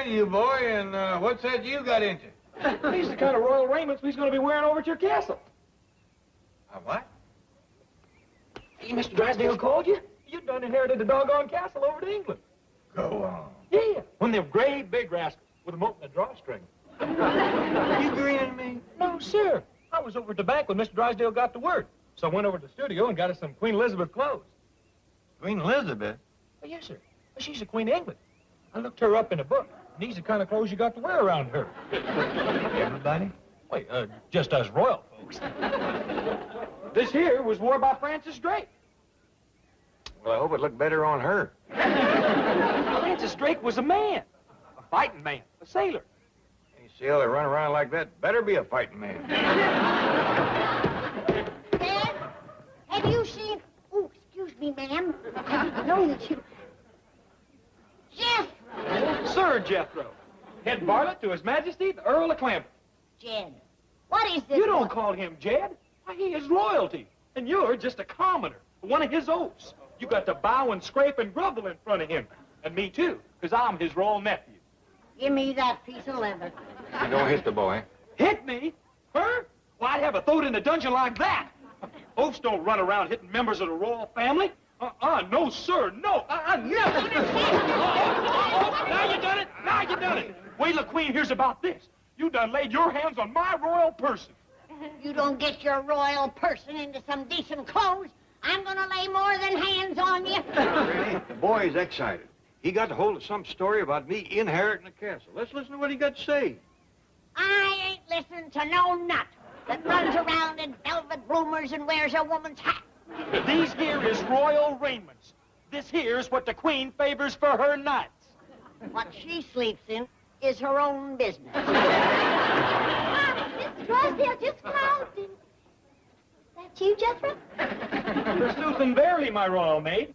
right, you boy, and what's that you got into? These are the kind of royal raiments we's going to be wearing over at your castle. What? Hey, Mr. Drysdale called you? You done inherited the doggone castle over to England. Go on. Yeah, one of them great big rascals with them open a drawstring. You grinning me? No, sir. I was over at the bank when Mr. Drysdale got the word. So I went over to the studio and got us some Queen Elizabeth clothes. Queen Elizabeth? Oh, yes, sir. She's the Queen of England. I looked her up in a book. And these are the kind of clothes you got to wear around her. Everybody? Wait, just us royal folks. This here was wore by Francis Drake. Well, I hope it looked better on her. Francis Drake was a man. A fighting man. A sailor. Any sailor that run around like that better be a fighting man. Dad, have you seen... Oh, excuse me, ma'am. I know that you... Jeff! Sir Jethro. Head varlet to His Majesty, the Earl of Clampetts. Jed, what is this? You don't call him Jed. Why, he is royalty. And you're just a commoner, one of his oafs. You got to bow and scrape and grovel in front of him. And me, too, because I'm his royal nephew. Give me that piece of leather. You don't hit the boy. Hit me? Her? Why, I'd have a throat in a dungeon like that. Oafs don't run around hitting members of the royal family. No, sir, no. I never. Now you done it. Now you done it. Wait till the Queen hears about this. You done laid your hands on my royal person. You don't get your royal person into some decent clothes, I'm gonna lay more than hands on you. Really? The boy's excited. He got hold of some story about me inheriting a castle. Let's listen to what he got to say. I ain't listening to no nut that runs around in velvet bloomers and wears a woman's hat. These here is royal raiments. This here's what the Queen favors for her knights. What she sleeps in is her own business. Mr. Drysdale just called. That you, Jethro? Forsooth and verily, my royal maid.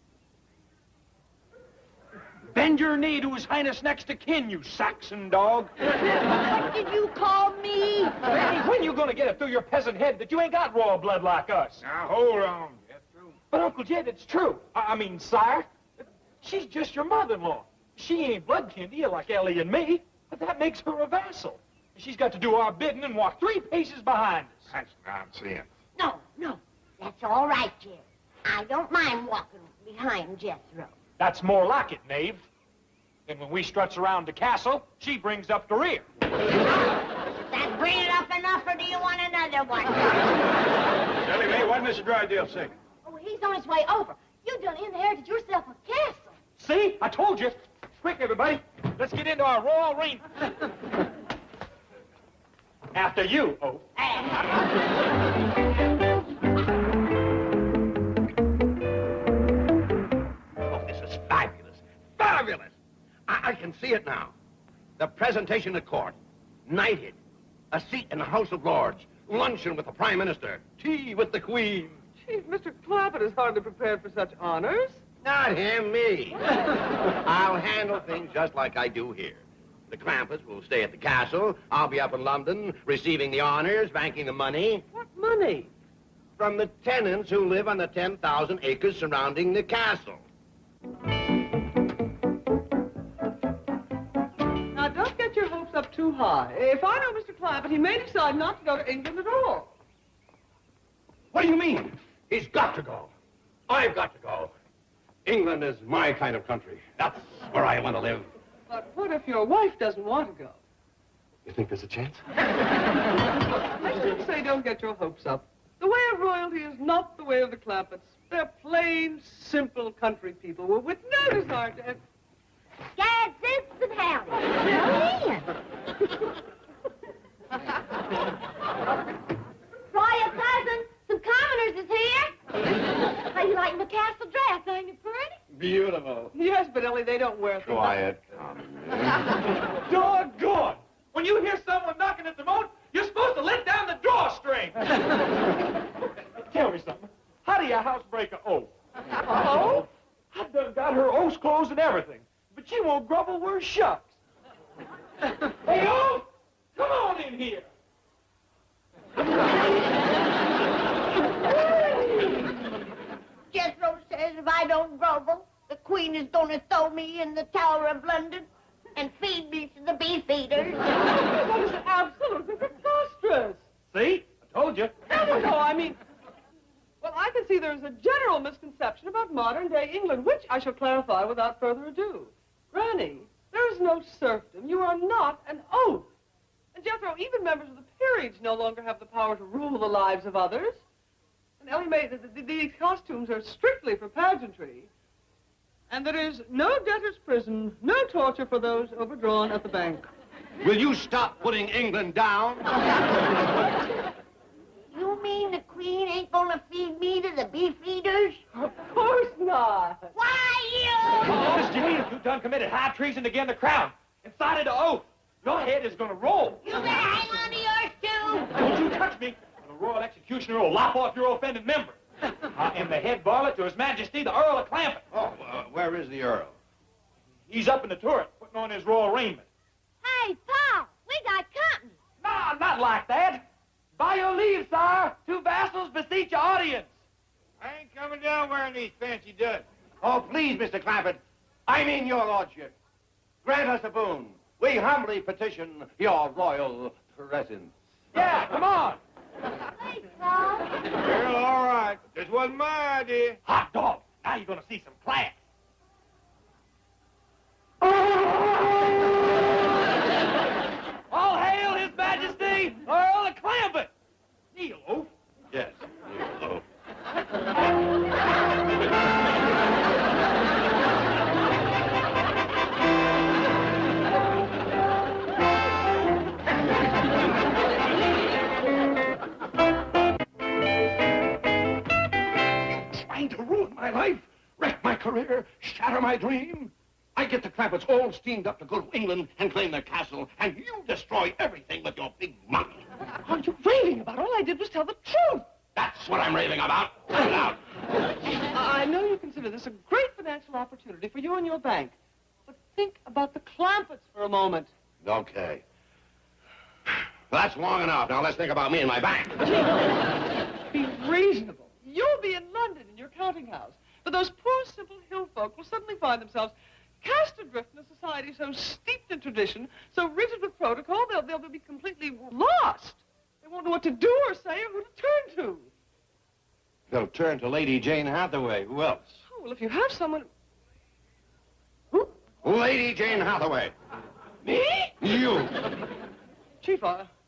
Bend your knee to His Highness next to kin, you Saxon dog. What did you call me? When you gonna get it through your peasant head that you ain't got royal blood like us? Now, hold on, Jethro. But, Uncle Jed, it's true. I mean, sire, she's just your mother-in-law. She ain't blood kin to you like Ellie and me, but that makes her a vassal. She's got to do our bidding and walk 3 paces behind us. That's nonsense. No, that's all right, Jed. I don't mind walking behind Jethro. That's more like it, knave. And when we struts around the castle, she brings up the rear. Does that bring it up enough, or do you want another one? Ellie Mae, what did Mr. Drysdale say? Oh, he's on his way over. You done inherited yourself a castle. See? I told you. Quick, everybody. Let's get into our royal raiment. After you, Oaf. Oh, this is fabulous. Fabulous! I can see it now. The presentation at court. Knighted. A seat in the House of Lords. Luncheon with the Prime Minister. Tea with the Queen. Chief, Mr. Clampett is hardly prepared for such honors. Not him, me. I'll handle things just like I do here. The Clampetts will stay at the castle. I'll be up in London, receiving the honors, banking the money. What money? From the tenants who live on the 10,000 acres surrounding the castle. Now, don't get your hopes up too high. If I know Mr. Clampett, he may decide not to go to England at all. What do you mean? He's got to go. I've got to go. England is my kind of country. That's where I want to live. But what if your wife doesn't want to go? You think there's a chance? I should say don't get your hopes up. The way of royalty is not the way of the Clampetts. They're plain, simple country people with no desire to... Dad, this and Harry. Royal cousin, some commoners is here. How you liking the castle dress? Ain't it pretty? Beautiful. Yes, but Ellie, they don't wear things. Quiet. Doggone! When you hear someone knocking at the moat, you're supposed to let down the drawstring. Tell me something. How do you housebreak an oaf? Oh? I've done got her oaf's clothes and everything, but she won't grovel worth shucks. Hey, oaf! Come on in here. Jethro says if I don't grovel, the Queen is gonna throw me in the Tower of London. and feed me to the beef eaters. That is absolutely preposterous. See? I told you. No, I mean... Well, I can see there's a general misconception about modern-day England, which I shall clarify without further ado. Granny, there is no serfdom. You are not an oath. And Jethro, even members of the peerage no longer have the power to rule the lives of others. And Ellie Mae, these costumes are strictly for pageantry. And there is no debtor's prison, no torture for those overdrawn at the bank. Will you stop putting England down? You mean the Queen ain't gonna feed me to the beef eaters? Of course not. Why, you? Miss Janine, if you done committed high treason against the crown and signed an oath, your head is gonna roll. You better hang on to yours, too. Don't you touch me, or the royal executioner will lop off your offended member. I am the head varlet to His Majesty, the Earl of Clampetts. Oh, where is the Earl? He's up in the turret, putting on his royal raiment. Hey, Paul, we got company. Nah, not like that. By your leave, sire, two vassals beseech your audience. I ain't coming down wearing these fancy duds. Oh, please, Mr. Clampett. I mean your lordship. Grant us a boon. We humbly petition your royal presence. Yeah, come on. Thanks, Paul. Well, all right. This wasn't my idea. Hot dog. Now you're gonna see some class. All hail His Majesty, Earl of Clampetts. Kneel, oath. Yes, kneel, Trying to ruin my life, wreck my career, shatter my dream. I get the Clampetts all steamed up to go to England and claim their castle, and you destroy everything with your big mouth. What are you raving about? All I did was tell the truth. That's what I'm raving about. Cut it out. I know you consider this a great financial opportunity for you and your bank. But think about the Clampetts for a moment. Okay. That's long enough. Now let's think about me and my bank. Be reasonable. You'll be in London in your counting house. But those poor, simple hill folk will suddenly find themselves cast adrift in a society so steeped in tradition, so rigid with protocol, they'll be completely lost. They won't know what to do or say or who to turn to. They'll turn to Lady Jane Hathaway. Who else? Oh, well, if you have someone... Who? Lady Jane Hathaway. Me? You. Chief,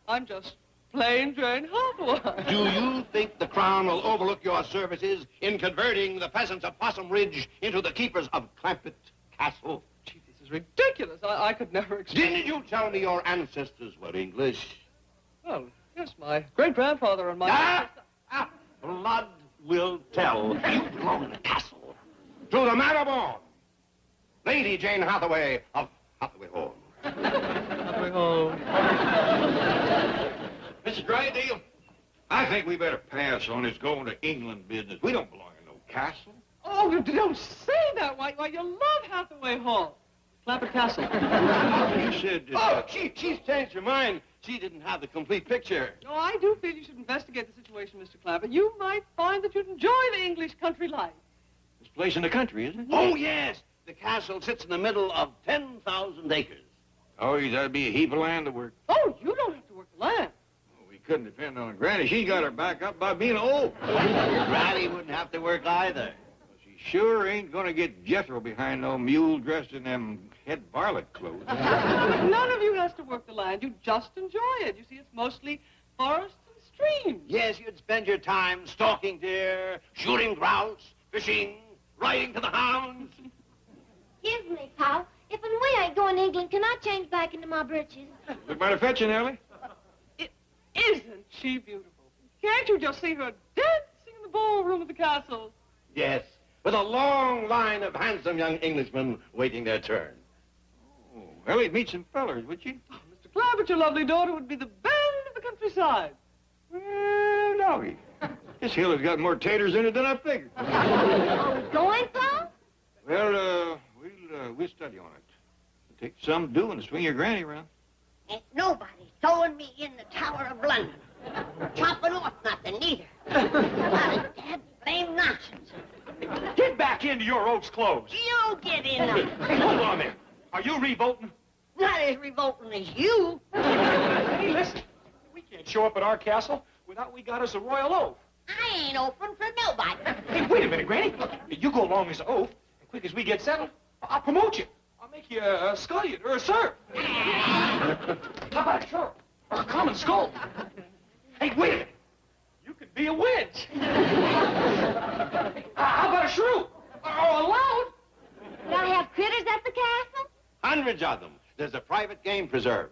I'm just plain Jane Hathaway. Do you think the Crown will overlook your services in converting the peasants of Possum Ridge into the keepers of Clampett Castle? Chief, this is ridiculous. I could never expect... Didn't you tell me your ancestors were English? Well, yes, my great-grandfather and my... Blood will tell. You belong in the castle. To the man born, Lady Jane Hathaway of Hathaway Hall. Hathaway Hall. Mr. Drydale, I think we better pass on this going to England business. We don't belong in no castle. Oh, you don't say that. Why, you love Hathaway Hall. Clampett Castle. You said... She's changed her mind. She didn't have the complete picture. No, I do feel you should investigate the situation, Mr. Clampett. You might find that you'd enjoy the English country life. This place in the country, isn't it? Oh, yes. The castle sits in the middle of 10,000 acres. Oh, that'd be a heap of land to work. Oh, you don't have to work the land. Oh, we couldn't depend on Granny. She got her back up by being old. Granny wouldn't have to work either. She sure ain't gonna get Jethro behind no mule dressed in them head varlet clothes. None of you has to work the land. You just enjoy it. You see, it's mostly forests and streams. Yes, you'd spend your time stalking deer, shooting grouse, fishing, riding to the hounds. Excuse me, Paul. If and we ain't going to England, can I change back into my breeches? Look mighty fetching, Ellie. Isn't she beautiful? Can't you just see her dancing in the ballroom of the castle? Yes, with a long line of handsome young Englishmen waiting their turn. Oh, Ellie'd meet some fellers, would she? Oh, Mr. Clampett, your lovely daughter would be the belle of the countryside. Well, doggy. This hill has got more taters in it than I figured. Oh, going, Paul? Well, we'll study on it. It'll take some doing to swing your granny around. Ain't nobody throwing me in the Tower of London. Chopping off nothing, neither. Not a dead blame nonsense. Get back into your oats clothes. You get in them. Hold on there. Are you revolting? Not as revolting as you. Hey, listen. We can't show up at our castle without we got us a royal oath. I ain't open for nobody. Hey, wait a minute, Granny. You go along as an oath, and quick as we get settled, I'll promote you. I'll make you a scullion or a serf. How about a sheriff or a common skull? Hey, wait a minute. You could be a witch. How about a shrew or a loud? Do I have critters at the castle? Hundreds of them. There's a private game preserve.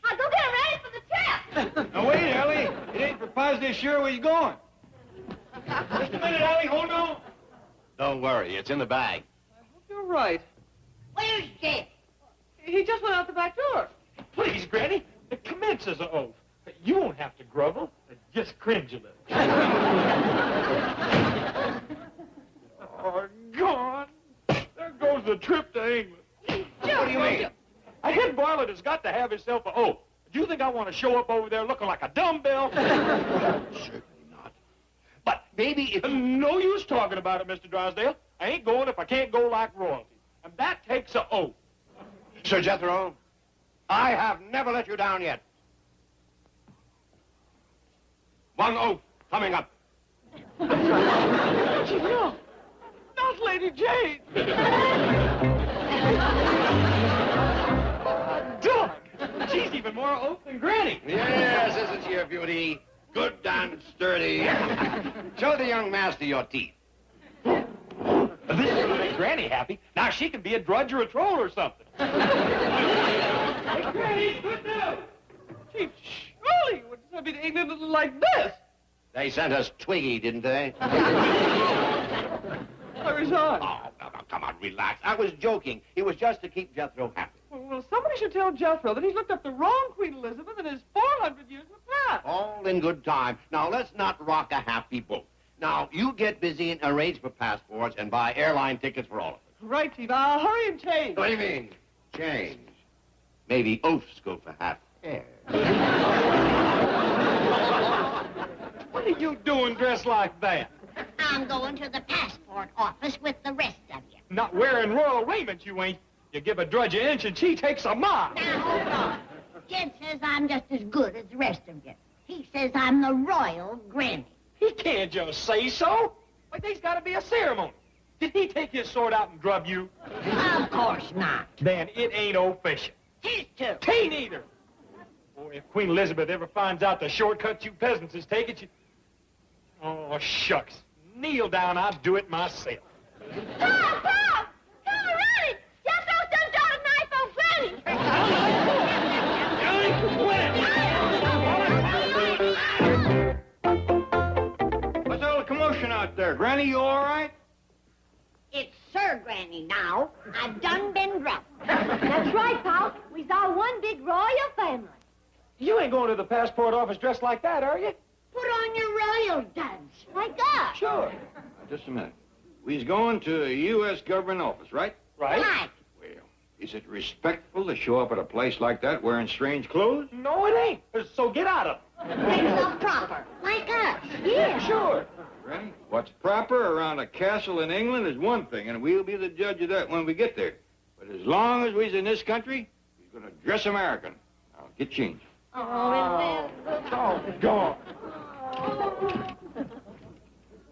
I'll go get ready for the trip. Now, wait, Ellie. It ain't for positive sure where you going. Just a minute, Allie. Hold on. Don't worry, it's in the bag. I hope you're right. Where's Jeff? He just went out the back door. Please, Granny. It commences an oath. You won't have to grovel. Just cringe a little. Oh, gone. There goes the trip to England. What do you mean? A head varlet has got to have himself an oath. Do you think I want to show up over there looking like a dumbbell? Certainly not. But maybe if you... No use talking about it, Mr. Drysdale. I ain't going if I can't go like royalty. And that takes an oath. Sir Jethro, I have never let you down yet. One oath coming up. No, not Lady Jane. Doug! She's even more oath than Granny. Yes, isn't she a beauty? Good and sturdy. Show the young master your teeth. This is going to make Granny happy. Now she can be a drudge or a troll or something. Hey, Granny, good news. Chief, surely you wouldn't send me to England like this. They sent us Twiggy, didn't they? I resign. Oh, come on, relax. I was joking. It was just to keep Jethro happy. Well, somebody should tell Jethro that he's looked up the wrong Queen Elizabeth in his 400 years of past. All in good time. Now, let's not rock a happy boat. Now, you get busy and arrange for passports and buy airline tickets for all of us. Right, Chief. I'll hurry and change. What do you mean? Change. Maybe oaths go for half hair. What are you doing dressed like that? I'm going to the passport office with the rest of you. Not wearing royal raiment, you ain't. You give a drudge an inch and she takes a mile. Now, hold on. Jed says I'm just as good as the rest of you. He says I'm the royal granny. He can't just say so. Why, there's got to be a ceremony. Did he take his sword out and drub you? Of course not. Then it ain't official. Tis too. Tain't either. Boy, if Queen Elizabeth ever finds out the shortcut you peasants is taking, she... Oh, shucks. Kneel down, I'll do it myself. Pop! Pop! Come on, Jethro done got a knife on Granny. What's all the commotion out there? Granny, you all right? It's Sir Granny now. I've done been drubbed. That's right, Pop. We's all one big royal family. You ain't going to the passport office dressed like that, are you? Put on your royal duds, like us. Sure. Just a minute. We's going to a U.S. government office, right? Right? Right. Well, is it respectful to show up at a place like that wearing strange clothes? No, it ain't. So get out of it. Things look proper, like us. Yeah, sure. Granny, what's proper around a castle in England is one thing, and we'll be the judge of that when we get there. But as long as we's in this country, we's going to dress American. Now, get changed. Oh, Gone.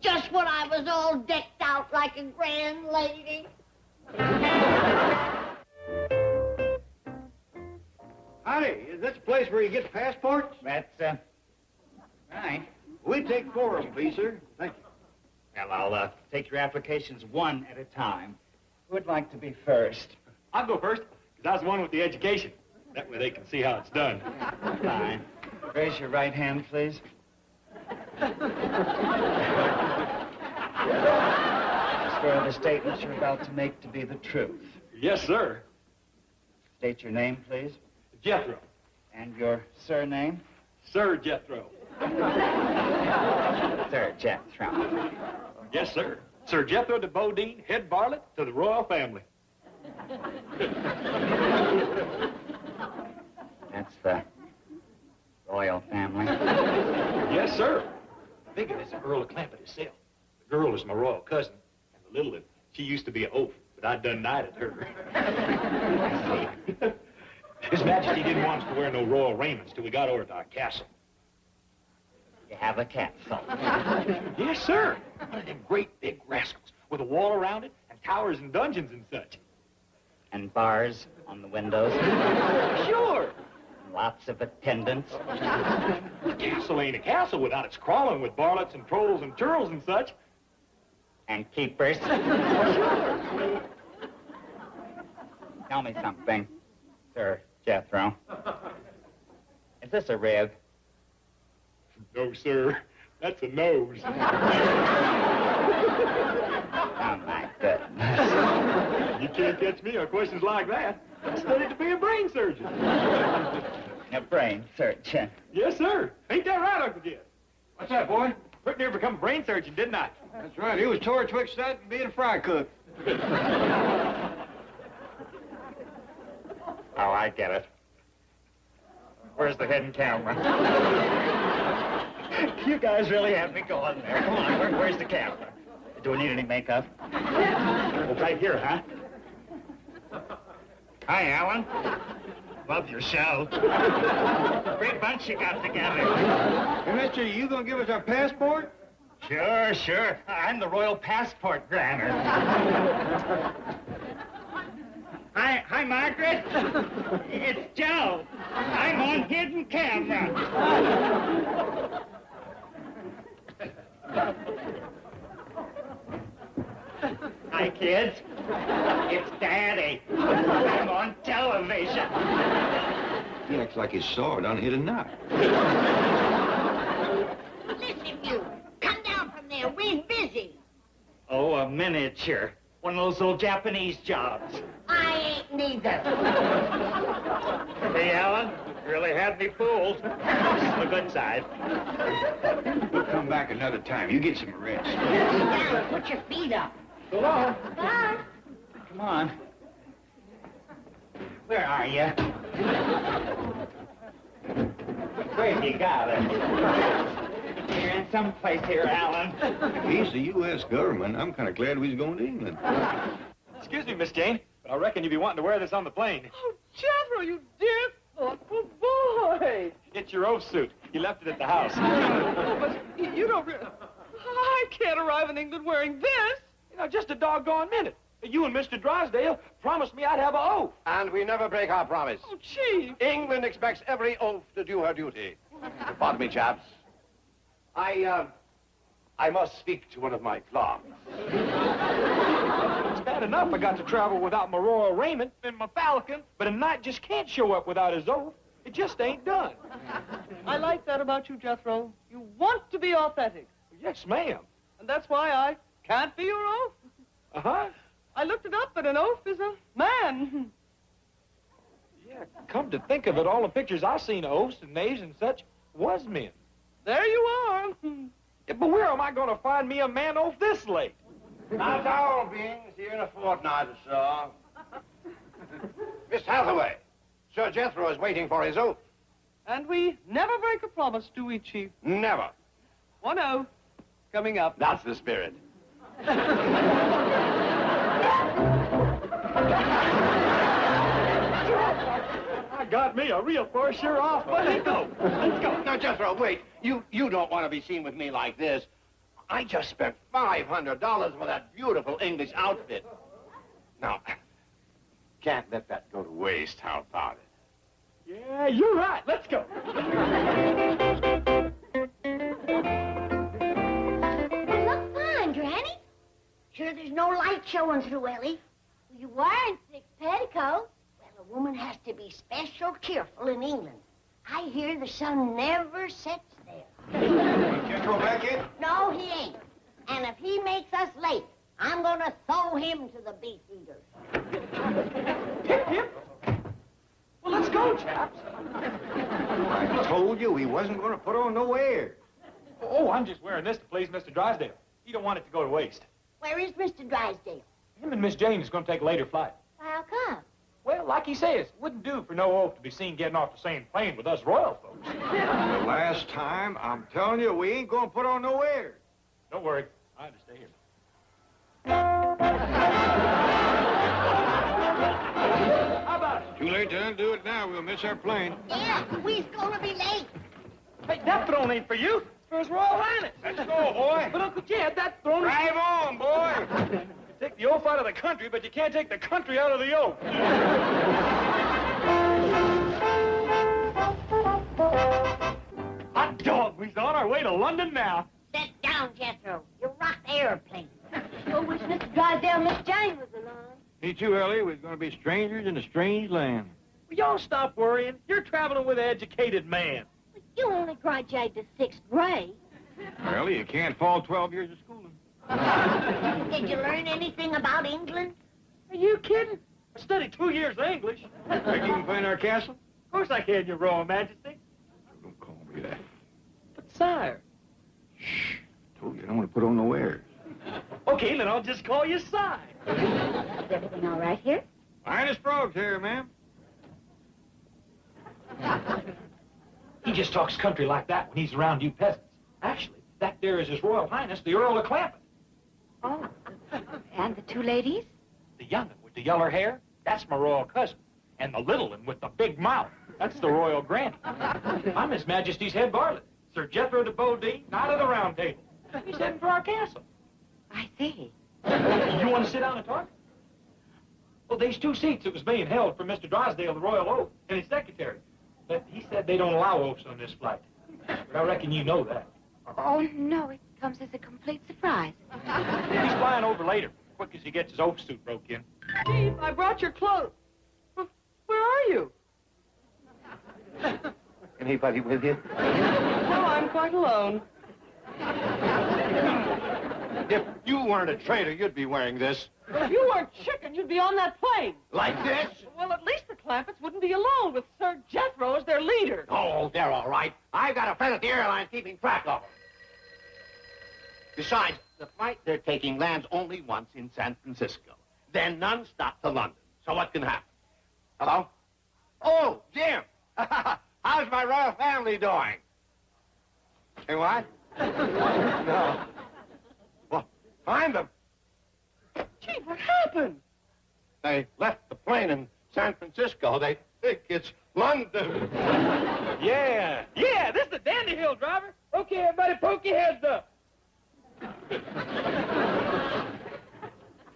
Just when I was all decked out like a grand lady. Howdy, is this the place where you get passports? That's, right. We take 4 of them, please, sir. Thank you. Well, I'll take your applications one at a time. Who would like to be first? I'll go first, because I was the one with the education. That way they can see how it's done. Fine. Raise your right hand, please. Swear the statements you're about to make to be the truth. Yes, sir. State your name, please. Jethro. And your surname? Sir Jethro. Sir Jethro. Yes, sir. Sir Jethro de Bodine, head varlet to the royal family. That's the royal family. Yes, sir. The big one is the Earl of Clampett himself. The girl is my royal cousin. And the little one, she used to be an oaf, but I done knighted her. His Majesty didn't want us to wear no royal raiments till we got over to our castle. You have a castle. Yes, sir. One of them great big rascals with a wall around it and towers and dungeons and such. And bars on the windows. Sure. Lots of attendants. The castle ain't a castle without its crawling with varlets and trolls and churls and such. And keepers. Tell me something, Sir Jethro. Is this a rib? No, sir. That's a nose. Oh, my goodness. You can't catch me on questions like that. I studied to be a brain surgeon. A brain surgeon. Yes, sir. Ain't that right, Uncle Jed? What's that, boy? Pretty near become a brain surgeon, didn't I? That's right. He was tore twixt that and being a fry cook. Oh, I get it. Where's the hidden camera? You guys really have me going there. Come on, where's the camera? Do we need any makeup? Well, right here, huh? Hi, Alan. Love your show. Great bunch you got together. Hey, mister, you gonna give us our passport? Sure. I'm the royal passport granter. Hi, Margaret. It's Joe. I'm on hidden camera. Hi, kids. It's Daddy. I'm on television. He acts like he saw it on Hidden Knot. Listen, you. Come down from there. We're busy. Oh, a miniature. One of those old Japanese jobs. I ain't neither. Hey, Alan, you really had me fooled. This is the good side. We'll come back another time. You get some rest. Sit down. Put your feet up. So long. Bye. Come on. Where are you? Where have you got it? You're in someplace here, Alan. He's the U.S. government. I'm kind of glad we was going to England. Excuse me, Miss Jane, but I reckon you'd be wanting to wear this on the plane. Oh, Jethro, you dear, thoughtful boy. It's your oath suit. You left it at the house. Oh, but you don't really... I can't arrive in England wearing this. You know, just a doggone minute. You and Mr. Drysdale promised me I'd have an oath. And we never break our promise. Oh, Chief. England expects every oath to do her duty. Pardon me, chaps. I must speak to one of my clerks. It's bad enough I got to travel without my royal raiment and my falcon, but a knight just can't show up without his oath. It just ain't done. I like that about you, Jethro. You want to be authentic. Yes, ma'am. And that's why I can't be your oath. Uh-huh. I looked it up, and an oath is a man. Yeah, come to think of it, all the pictures I seen of oaths and knaves and such was men. There you are. Yeah, but where am I going to find me a man oath this late? Not all beings here in a fortnight or so. Miss Hathaway, Sir Jethro is waiting for his oath. And we never break a promise, do we, Chief? Never. One oath coming up. That's the spirit. I got me a real for-sure off. Let's go. Let's go. Now, Jethro, wait. You don't want to be seen with me like this. I just spent $500 for that beautiful English outfit. Now, can't let that go to waste. How about it? Yeah, you're right. Let's go. You look fine, Granny. Sure there's no light showing through, Ellie. You wearing 6 petticoats. Well, a woman has to be special careful in England. I hear the sun never sets there. Jethro back yet? No, he ain't. And if he makes us late, I'm gonna throw him to the beef eaters. Hip, hip. Well, let's go, chaps. I told you he wasn't going to put on no airs. Oh, I'm just wearing this to please Mr. Drysdale. He don't want it to go to waste. Where is Mr. Drysdale? Him and Miss Jane is going to take a later flight. How come? Well, like he says, wouldn't do for no oath to be seen getting off the same plane with us royal folks. The last time, I'm telling you, we ain't going to put on no airs. Don't worry, I understand. How about it? Too late to undo it now. We'll miss our plane. Yeah, we's gonna be late. Hey, that throne ain't for you. It's for His Royal Highness. Let's go, boy. But Uncle Jed, that throne is... Drive on, boy. You take the oaf out of the country, but you can't take the country out of the oaf. Hot dog, we's on our way to London now. Sit down, Jethro. You rocked the airplane. Sure wish Mr. Drysdale and Miss Jane was along. Me too, Ellie. We're going to be strangers in a strange land. Will y'all stop worrying? You're traveling with an educated man. But you only graduated the 6th grade. Ellie, you can't fall 12 years of schooling. Did you learn anything about England? Are you kidding? I studied 2 years of English. Think you can find our castle? Of course I can, Your Royal Majesty. Don't call me that. But, sire... Shh. I told you I don't want to put on no airs. Okay, then I'll just call you sire. Is everything all right here? Finest frogs here, ma'am. He just talks country like that when he's around you peasants. Actually, that there is His Royal Highness, the Earl of Clampetts. Oh. And the two ladies? The young one with the yeller hair, that's my royal cousin. And the little one with the big mouth, that's the royal granny. I'm His Majesty's head varlet, Sir Jethro de Bodine, Knight of the Round Table. He's heading for our castle. I see. You want to sit down and talk? Well, there's 2 seats that was being held for Mr. Drysdale, the royal oaf, and his secretary. But he said they don't allow oafs on this flight. But I reckon you know that. Oh, no, it comes as a complete surprise. He's flying over later, quick as he gets his oaf suit broke in. Chief, I brought your clothes. Where are you? Anybody with you? No, I'm quite alone. If you weren't a traitor, you'd be wearing this. If you weren't chicken, you'd be on that plane. Like this? Well, at least the Clampetts wouldn't be alone with Sir Jethro as their leader. Oh, they're all right. I've got a friend at the airline keeping track of them. Besides, the flight they're taking lands only once in San Francisco. Then non-stop to London. So what can happen? Hello? Oh, Jim. How's my royal family doing? Hey, what? No. Well, find them. Chief, what happened? They left the plane in San Francisco. They think it's London. Yeah, this is the Dandy Hill, driver. Okay, everybody, poke your heads up.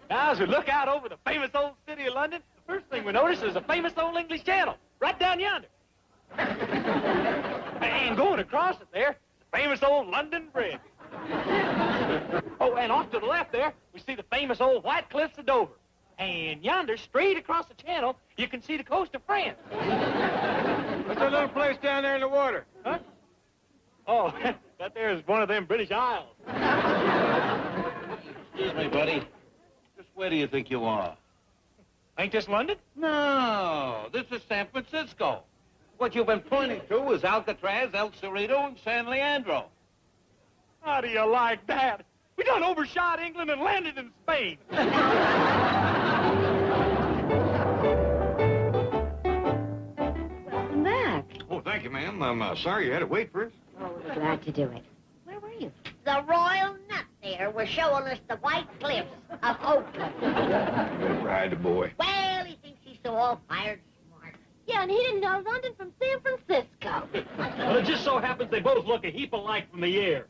Now, as we look out over the famous old city of London, the first thing we notice is a famous old English channel, right down yonder. And going across it there, the famous old London Bridge. Oh, and off to the left there, we see the famous old White Cliffs of Dover. And yonder, straight across the channel, you can see the coast of France. What's that little place down there in the water? Huh? Oh, that there is one of them British Isles. Excuse me, buddy. Just where do you think you are? Ain't this London? No, this is San Francisco. What you've been pointing to is Alcatraz, El Cerrito, and San Leandro. How do you like that? We done overshot England and landed in Spain. Welcome back. Oh, thank you, ma'am. I'm sorry you had to wait for us. Oh, we're glad to do it. Where were you? The royal nut there was showing us the White Cliffs of Oakland. Good ride, the boy. Well, he thinks he's so all-fired smart. Yeah, and he didn't know London from San Francisco. Well, it just so happens they both look a heap alike from the air.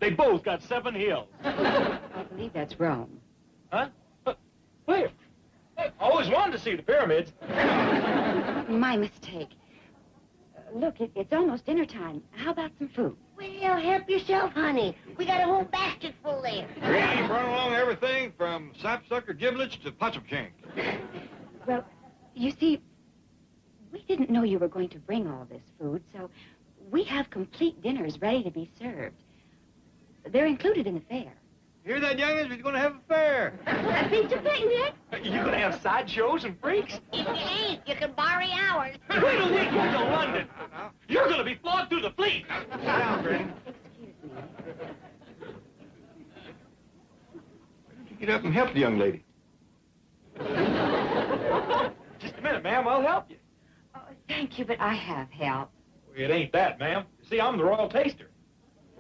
They both got 7 hills. I believe that's Rome. Huh? Where? I always wanted to see the pyramids. My mistake. Look, it's almost dinner time. How about some food? Well, help yourself, honey. We got a whole basket full there. Granny brought along everything from sapsucker giblets to possum shanks. Well, you see, we didn't know you were going to bring all this food, so we have complete dinners ready to be served. They're included in the fare. Hear that, youngins? We're going to have a fair. A pizza picnic? You gonna have sideshows and freaks? If you ain't, you can borrow ours. Wait till we get to London. You're gonna be flogged through the fleet. Sit down, Granny. Excuse me. Why don't you get up and help the young lady? Just a minute, ma'am. I'll help you. Oh, thank you, but I have help. It ain't that, ma'am. You see, I'm the royal taster.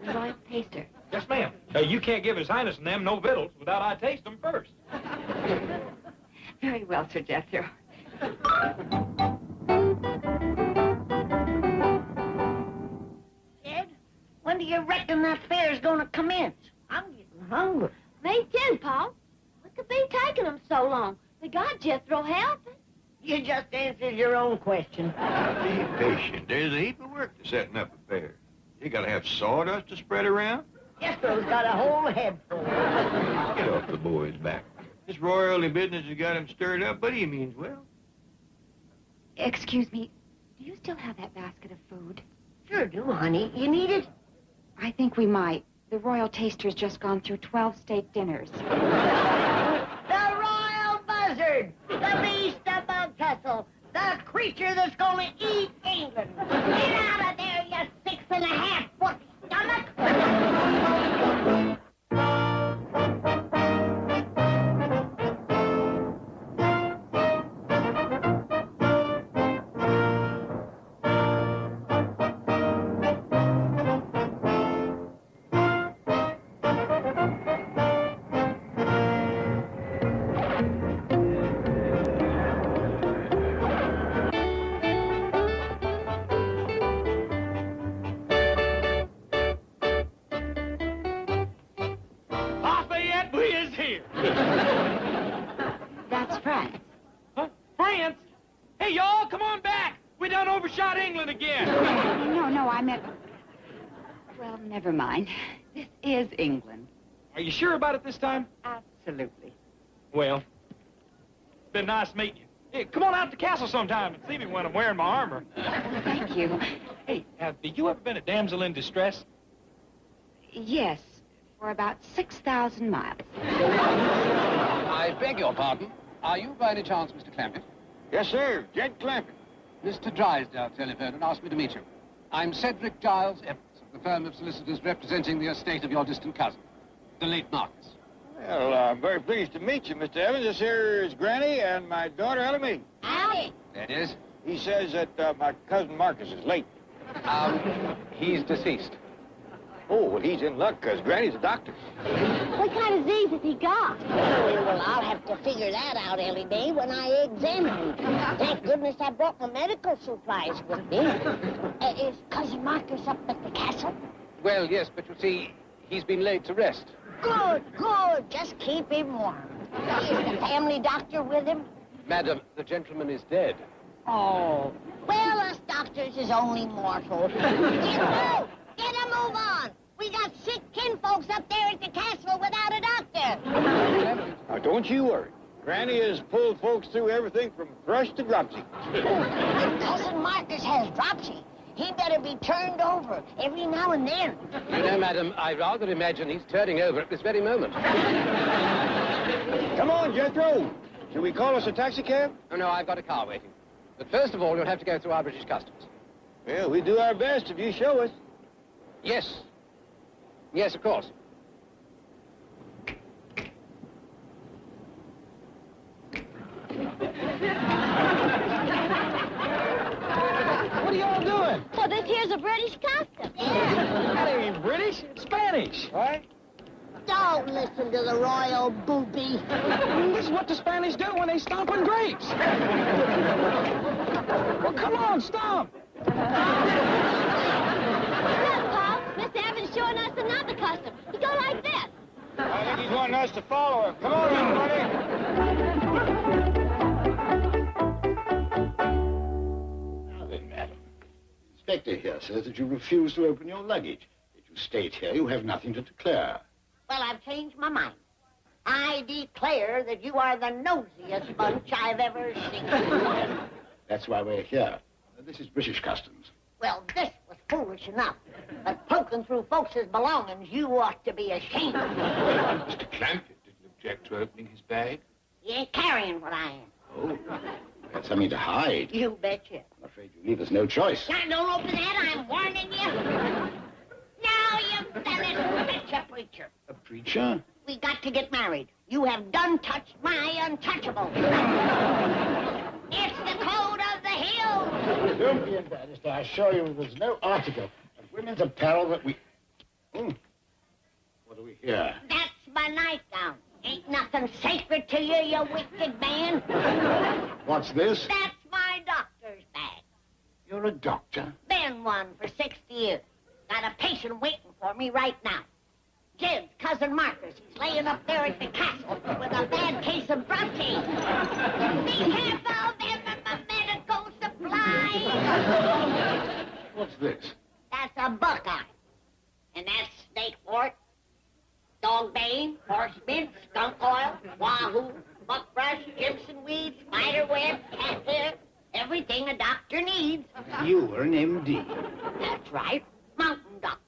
Royal taster. Yes, ma'am. You can't give His Highness and them no victuals without I taste them first. Very well, Sir Jethro. Ed, when do you reckon that fair's gonna commence? I'm getting hungry. Me too, Paul. What could be taking them so long? We got Jethro helping. You just answered your own question. Be patient. There's a heap of work to setting up a fair. You gotta have sawdust to spread around. Jethro's got a whole head full. Get off the boy's back. This royalty business has got him stirred up, but he means well. Excuse me, do you still have that basket of food? Sure do, honey. You need it? I think we might. The royal taster's just gone through 12 steak dinners. The royal buzzard, the beast of Bugtussle, the creature that's gonna eat England. Get out of there, you 6.5-foot stomach! That's France. Huh? France? Hey, y'all, come on back. We done overshot England again. No, I meant... Well, never mind. This is England. Are you sure about it this time? Absolutely. Well, it's been nice meeting you. Hey, come on out to the castle sometime and see me when I'm wearing my armor. Thank you. Hey, have you ever been a damsel in distress? Yes, for about 6,000 miles. I beg your pardon. Are you by any chance Mr. Clampett? Yes, sir. Jed Clampett. Mr. Drysdale telephoned and asked me to meet you. I'm Cedric Giles Evans of the firm of solicitors representing the estate of your distant cousin, the late Marcus. Well, I'm very pleased to meet you, Mr. Evans. This here is Granny and my daughter, Ellie. Howdy. That is? He says that my cousin Marcus is late. He's deceased. Oh, well, he's in luck, because Granny's a doctor. What kind of disease has he got? Well, I'll have to figure that out, Ellie Day, when I examine him. Thank goodness I brought my medical supplies with me. Is Cousin Marcus up at the castle? Well, yes, but you see, he's been laid to rest. Good, good. Just keep him warm. Is the family doctor with him? Madam, the gentleman is dead. Oh. Well, us doctors is only mortal. Get a move on. We got sick kinfolks up there at the castle without a doctor. Now, don't you worry. Granny has pulled folks through everything from thrush to dropsy. If Cousin Marcus has dropsy, he better be turned over every now and then. You know, madam, I rather imagine he's turning over at this very moment. Come on, Jethro. Shall we call us a taxicab? Oh, no, I've got a car waiting. But first of all, you'll have to go through our British customs. Well, we do our best if you show us. Yes. Yes, of course. What are y'all doing? Well, this here's a British custom. That ain't British. It's Spanish. Right? Don't listen to the royal booby. This is what the Spanish do when they stomping grapes. Well, come on, stomp. Look, Paul, Mr. Evans showing us another custom. You go like this. I think he's wanting us to follow him. Come on, everybody. Now then, madam. The inspector here says that you refuse to open your luggage. If you state here, you have nothing to declare. Well, I've changed my mind. I declare that you are the nosiest bunch I've ever seen. That's why we're here. This is British customs. Well, this was foolish enough. But poking through folks' belongings, you ought to be ashamed. Mr. Clampett didn't object to opening his bag. You ain't carrying what I am. Oh, that's something to hide. You betcha. I'm afraid you leave us no choice. Now, don't open that, I'm warning you. Now, you fellas, fetch a preacher. A preacher? We got to get married. You have done touched my untouchable. It's the code of the hills. Don't be embarrassed. I assure you there's no article of women's apparel that we... Oh. What do we hear? That's my nightgown. Ain't nothing sacred to you, you wicked man. What's this? That's my doctor's bag. You're a doctor? Been one for 60 years. Got a patient waiting for me right now. Jed's cousin Marcus. He's laying up there at the castle with a bad case of bronchitis. Be careful, them are my medical supplies. What's this? That's a buckeye. And that's snake wart, dog bane, horse mint, skunk oil, wahoo, buckbrush, Gibson weed, spider web, cat hair, everything a doctor needs. You were an MD. That's right, mountain doctor.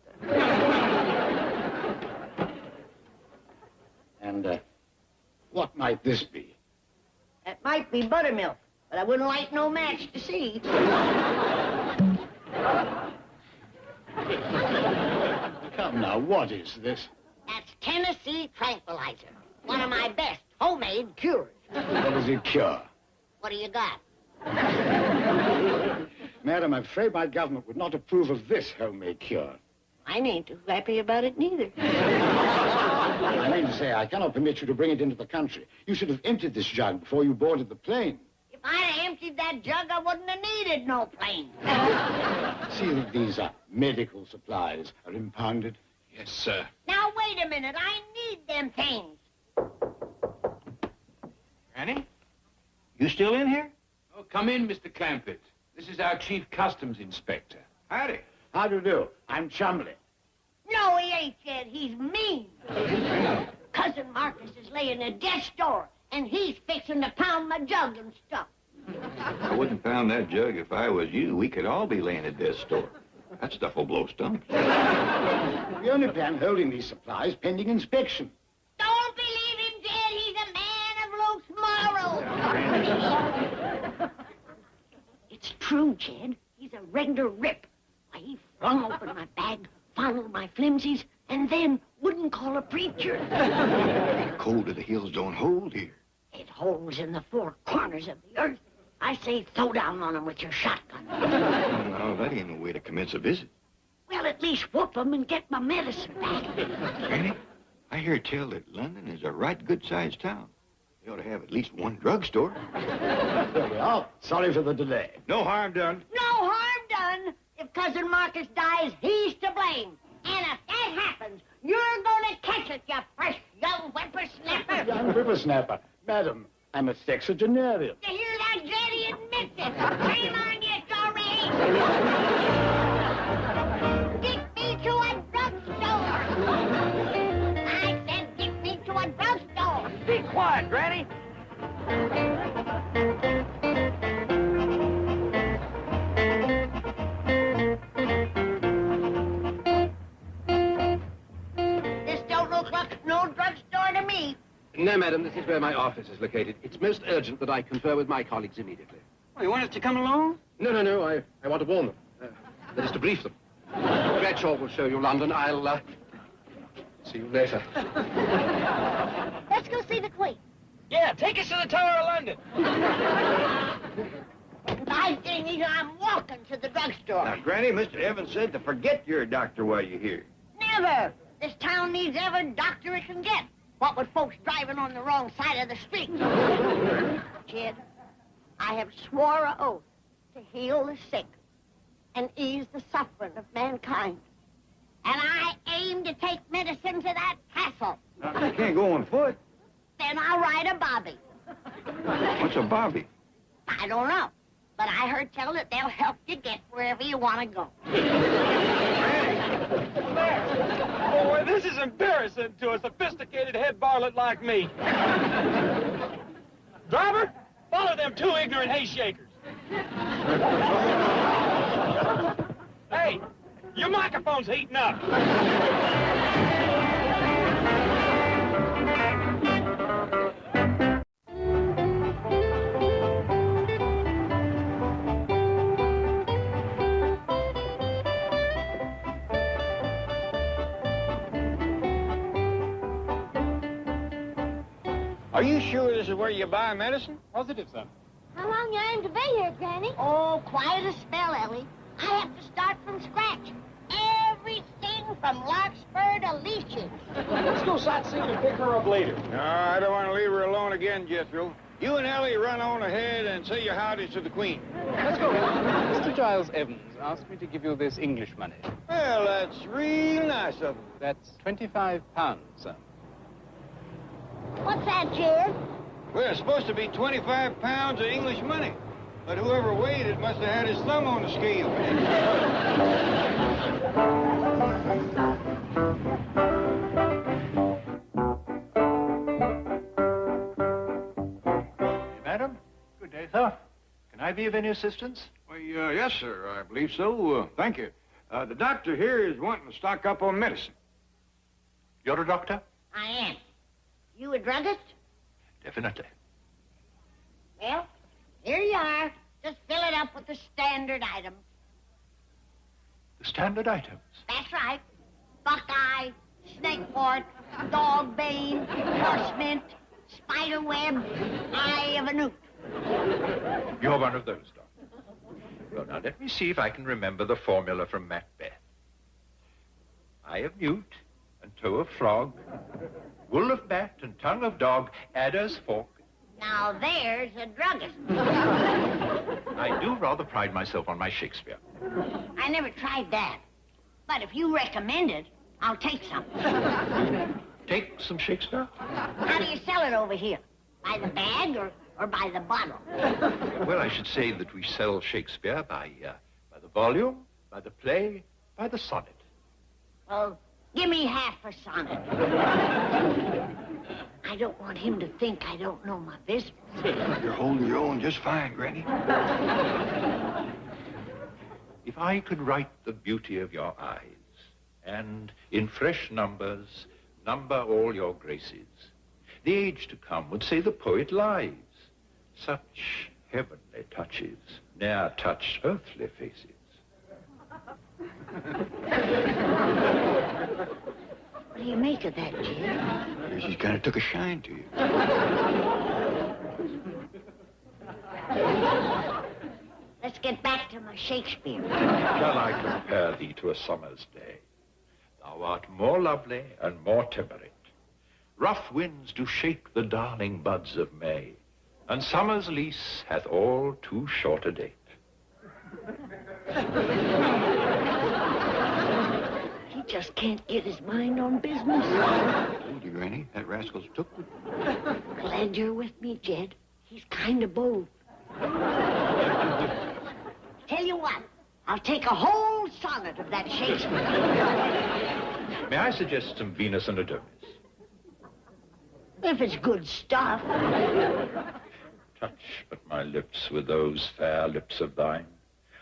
And, what might this be? That might be buttermilk, but I wouldn't light no match to see. Come now, what is this? That's Tennessee tranquilizer. One of my best homemade cures. What does it cure? What do you got? Madam, I'm afraid my government would not approve of this homemade cure. I ain't too happy about it neither. I mean to say, I cannot permit you to bring it into the country. You should have emptied this jug before you boarded the plane. If I'd have emptied that jug, I wouldn't have needed no plane. See that these medical supplies are impounded. Yes, sir. Now, wait a minute. I need them things. Granny? You still in here? Oh, come in, Mr. Clampett. This is our chief customs inspector. Howdy. How do you do? I'm Chumley. No, he ain't yet. He's mean. Cousin Marcus is laying at death's door, and he's fixing to pound my jug and stuff. I wouldn't pound that jug if I was you. We could all be laying at death's door. That stuff will blow stomachs. We only plan holding these supplies pending inspection. Don't believe him, Jed. He's a man of loose morals. It's true, Jed. He's a regular rip. Why, he flung open my bag, followed my flimsies, and then wouldn't call a preacher. The cold of the hills don't hold here. It holds in the four corners of the earth. I say throw down on him with your shotgun. No, that ain't no way to commence a visit. Well, at least whoop him and get my medicine back. Granny, I hear tell that London is a right good-sized town. They ought to have at least one drugstore. There we are. Sorry for the delay. No harm done. No harm done. If Cousin Marcus dies, he's to blame. And if that happens, you're gonna catch it, you fresh young whippersnapper. Young whippersnapper. Madam, I'm a sexagenarian. You hear that, Jed? He admits it. Shame on you, Doreen. Get me to a drugstore. I said get me to a drugstore. Be quiet, Granny. This don't look like no drugstore to me. No, madam, this is where my office is located. It's most urgent that I confer with my colleagues immediately. Oh, you want us to come along? No. I want to warn them. That is to brief them. Bradshaw will show you London. I'll, see you later. Let's go see the Queen. Yeah, take us to the Tower of London. My thing is I'm walking to the drugstore. Now, Granny, Mr. Evans said to forget you're a doctor while you're here. Never. This town needs every doctor it can get. What with folks driving on the wrong side of the street. Kid, I have swore a oath to heal the sick and ease the suffering of mankind. And I aim to take medicine to that castle. You can't go on foot. Then I'll ride a bobby. What's a bobby? I don't know. But I heard tell that they'll help you get wherever you want to go. Oh, well, this is embarrassing to a sophisticated head varlet like me. Driver, follow them two ignorant hay shakers. Hey, your microphone's heating up. Are you sure this is where you buy medicine? Positive, sir. How long you aim to be here, Granny? Oh, quiet as a spell, Ellie. I have to start from scratch. Everything from Larkspur to Leashes. Let's go sightseeing and pick her up later. No, I don't want to leave her alone again, Jethro. You and Ellie run on ahead and say your howdies to the Queen. Let's go. Mr. Giles Evans asked me to give you this English money. Well, that's real nice of him. That's 25 pounds, sir. What's that, Jed? Well, it's supposed to be 25 pounds of English money. But whoever weighed it must have had his thumb on the scale. Madam, good day, sir. Can I be of any assistance? Why, yes, sir, I believe so. Thank you. The doctor here is wanting to stock up on medicine. You're a doctor? I am. You a druggist? Definitely. Well, here you are. Just fill it up with the standard items. The standard items? That's right. Buckeye, snake port, dog bane, horse mint, spider web, eye of a newt. You're one of those, Doctor. Well, now, let me see if I can remember the formula from Macbeth. Eye of newt and toe of frog, wool of bat and tongue of dog, adder's fork. Now there's a druggist. I do rather pride myself on my Shakespeare. I never tried that. But if you recommend it, I'll take some. Take some Shakespeare? How do you sell it over here? By the bag or by the bottle? Well, I should say that we sell Shakespeare by the volume, by the play, by the sonnet. Well, give me half a sonnet. I don't want him to think I don't know my business. You're holding your own just fine, Granny. If I could write the beauty of your eyes, and in fresh numbers, number all your graces, the age to come would say the poet lies. Such heavenly touches ne'er touched earthly faces. What do you make of that, Jim? She's kind of took a shine to you. Let's get back to my Shakespeare. Shall I compare thee to a summer's day? Thou art more lovely and more temperate. Rough winds do shake the darling buds of May, and summer's lease hath all too short a date. He just can't get his mind on business. I told you, Granny, that rascal's took with me. Glad you're with me, Jed. He's kind of bold. Tell you what, I'll take a whole sonnet of that Shakespeare. May I suggest some Venus and Adonis? If it's good stuff. Touch but my lips with those fair lips of thine.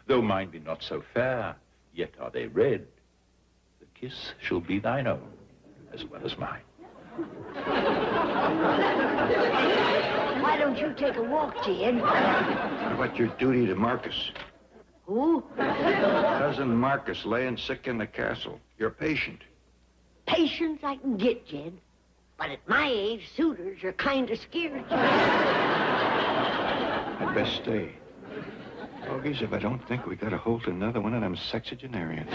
Though mine be not so fair, yet are they red. The kiss shall be thine own, as well as mine. Why don't you take a walk, Jed? What about your duty to Marcus? Who? Cousin Marcus laying sick in the castle. Your patient. Patience I can get, Jed. But at my age, suitors are kind of scared. I'd best stay. Doggies, if I don't think we got a hold of another one of them sexagenarians.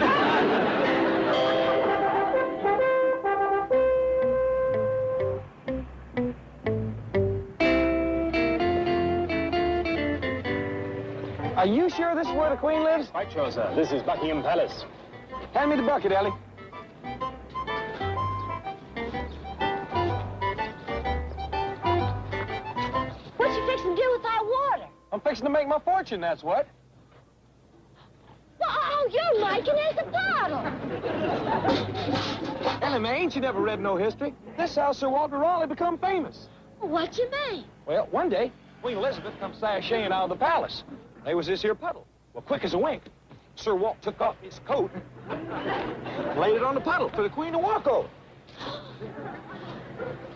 Are you sure this is where the Queen lives? Quite sure, sir. This is Buckingham Palace. Hand me the bucket, Ellie. What you fixing to do with that water? I'm fixing to make my fortune, that's what. Oh, you're liking it as a bottle. Ellie, man, ain't you never read no history? This is how Sir Walter Raleigh become famous. What you mean? Well, one day, Queen Elizabeth come sashaying out of the palace. There was this here puddle. Well, quick as a wink, Sir Walt took off his coat, laid it on the puddle for the Queen to walk over.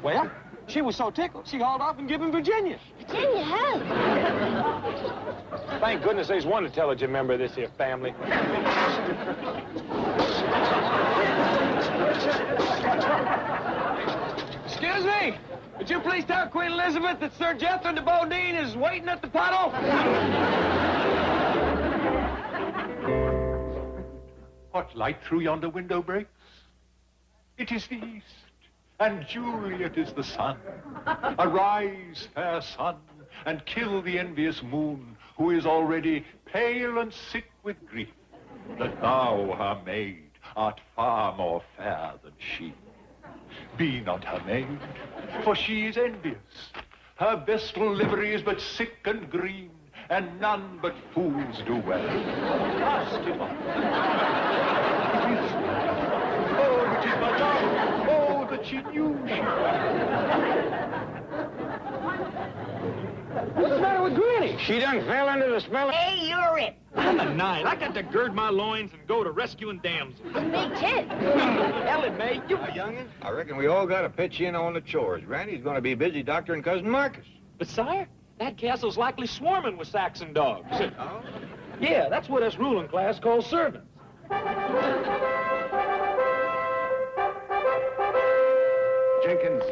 Well, she was so tickled, she hauled off and gave him Virginia. Virginia, huh? Thank goodness there's one intelligent member of this here family. Excuse me. Would you please tell Queen Elizabeth that Sir Jethro de Bodine is waiting at the puddle? What light through yonder window breaks? It is the east, and Juliet is the sun. Arise, fair sun, and kill the envious moon, who is already pale and sick with grief, that thou, her maid, art far more fair than she. Be not her maid, for she is envious. Her vestal livery is but sick and green, and none but fools do well. Cast it off. It is. Oh, it is my darling. Oh, that she knew she What's the matter with Granny? She done fell under the spell of... Hey, you're it. I'm a nine. I got to gird my loins and go to rescuing damsels. Me too. Ellen May, you... youngin'? I reckon we all got to pitch in on the chores. Granny's going to be busy doctoring Cousin Marcus. But, sire, that castle's likely swarming with Saxon dogs. Oh? Yeah, that's what us ruling class calls servants. Jenkins,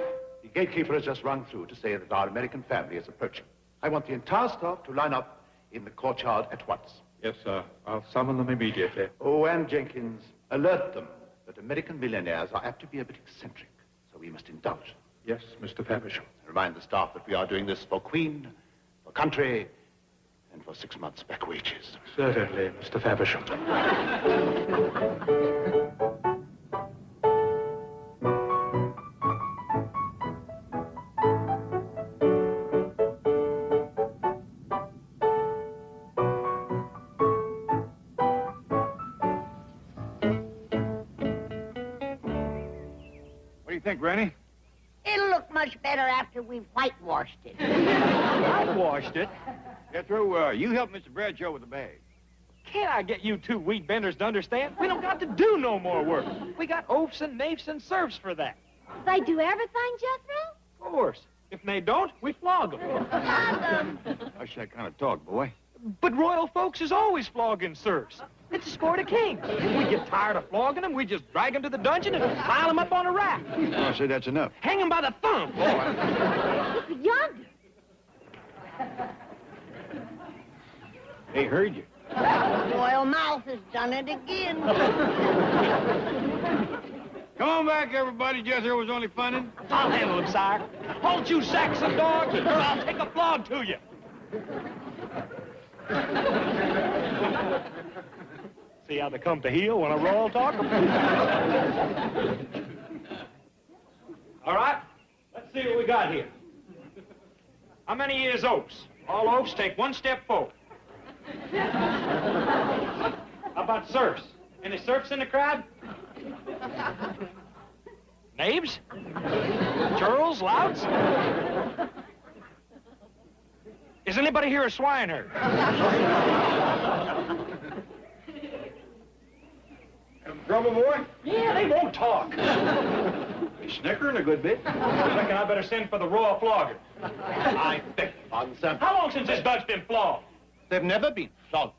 the gatekeeper has just rung through to say that our American family is approaching. I want the entire staff to line up in the courtyard at once. Yes, sir. I'll summon them immediately. Oh, and Jenkins, alert them that American millionaires are apt to be a bit eccentric, so we must indulge. Yes, Mr. Faversham. Remind the staff that we are doing this for Queen, for country, and for 6 months' back wages. Certainly, Mr. Faversham. What do you think, Granny? It'll look much better after we've whitewashed it. Whitewashed it? Jethro, you help Mr. Bradshaw with the bag. Can't I get you two wheat benders to understand? We don't got to do no more work. We got oafs and naifs and serfs for that. They do everything, Jethro? Of course. If they don't, we flog them. Hush that kind of talk, boy. But royal folks is always flogging serfs. It's a sport of kings. If we get tired of flogging them, we just drag them to the dungeon and pile them up on a rack. I say that's enough. Hang them by the thumb, boy. Look yonder. They heard you. Royal Mouth has done it again. Come on back, everybody. Jethro was only funning. I'll handle him, sire. Hold you Saxon dogs, or I'll take a flog to you. See how they come to heel when a royal talk 'em? All right, let's see what we got here. How many is oafs? All oafs take one step forward. How about serfs? Any serfs in the crowd? Knaves? Churls? Louts? Is anybody here a swineherd? Having trouble, boy? Yeah, they won't talk. They snickering a good bit. I reckon I better send for the royal flogger. I beg your pardon, sir. How long since this dog's been flogged? They've never been flogged.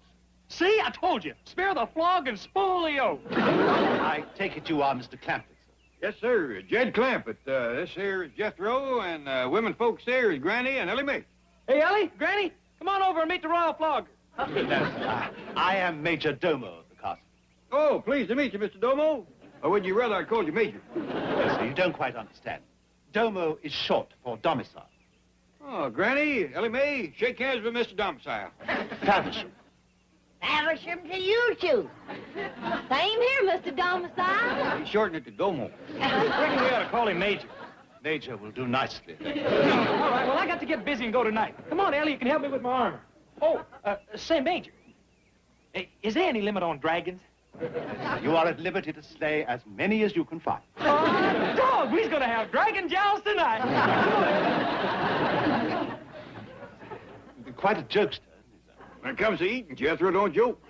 See, I told you. Spare the flog and spoil the oath. I take it you are Mr. Clampetts. Yes, sir. Jed Clampett. This here is Jethro, and women folks there is Granny and Ellie Mae. Hey, Ellie, Granny, come on over and meet the royal flogger. I am Major Domo of the castle. Oh, pleased to meet you, Mr. Domo. Or would you rather I called you Major? Yes, sir, you don't quite understand. Domo is short for domicile. Oh, Granny, Ellie Mae, shake hands with Mr. Domicile. Faversham. Faversham to you two. Same here, Mr. Domicile. He shortened it to Domo. I reckon we ought to call him Major. Major will do nicely. All right, well, I got to get busy and go tonight. Come on, Ellie, you can help me with my armor. Oh, say, Major, is there any limit on dragons? You are at liberty to slay as many as you can find. Dog, we's going to have dragon jowls tonight. Quite a jokester. When it comes to eating, Jethro, don't joke.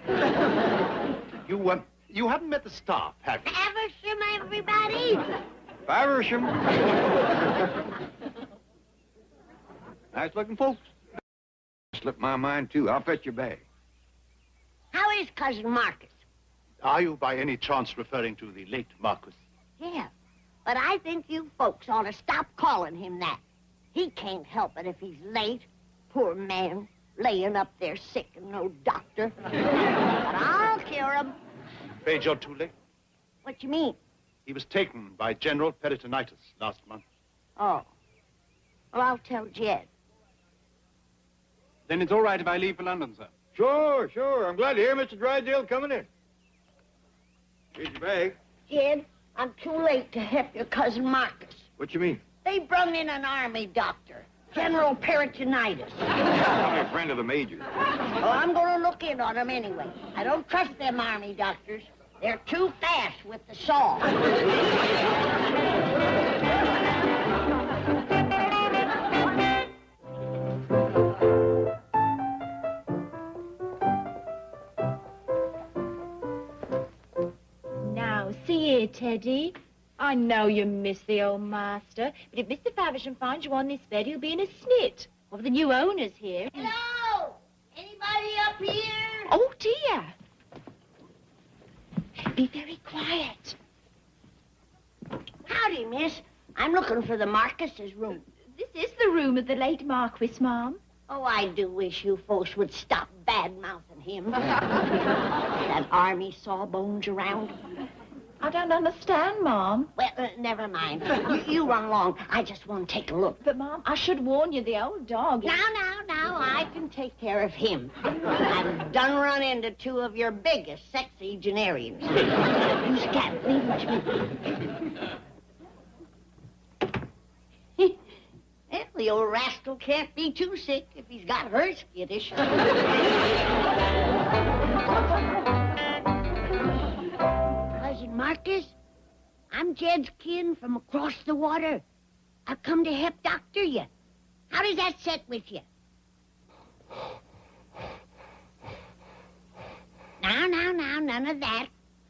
You haven't met the staff, have you? Faversham, everybody. Faversham. Nice-looking folks. Slipped my mind, too. I'll fetch your bag. How is Cousin Marcus? Are you by any chance referring to the late Marquis? Yeah, but I think you folks ought to stop calling him that. He can't help it if he's late. Poor man, laying up there sick and no doctor. But I'll cure him. Afraid you're too late. What you mean? He was taken by general peritonitis last month. Oh. Well, I'll tell Jed. Then it's all right if I leave for London, sir. Sure, sure. I'm glad to hear Mr. Drysdale coming in. Here's your bag. Jed, I'm too late to help your cousin Marcus. What you mean? They brung in an army doctor, general peritonitis. I'm a friend of the major. Well, I'm going to look in on him anyway. I don't trust them army doctors. They're too fast with the saw. Now, see here, Teddy. I know you miss the old master, but if Mr. Faversham finds you on this bed, he'll be in a snit. Well, the new owner's here. Hello? Anybody up here? Oh, dear. Be very quiet. Howdy, miss. I'm looking for the Marcus's room. This is the room of the late Marquis, Ma'am. Oh, I do wish you folks would stop bad-mouthing him. That army sawbones around. I don't understand, Ma'am. Well, never mind. You run along. I just want to take a look. But, Ma'am, I should warn you, the old dog... Now, I can take care of him. I've done run into two of your biggest sexy genarians. You scat, leave it to me. Well, the old rascal can't be too sick if he's got her skittish. Cousin Marcus, I'm Jed's kin from across the water. I've come to help doctor you. How does that set with you? Now, none of that.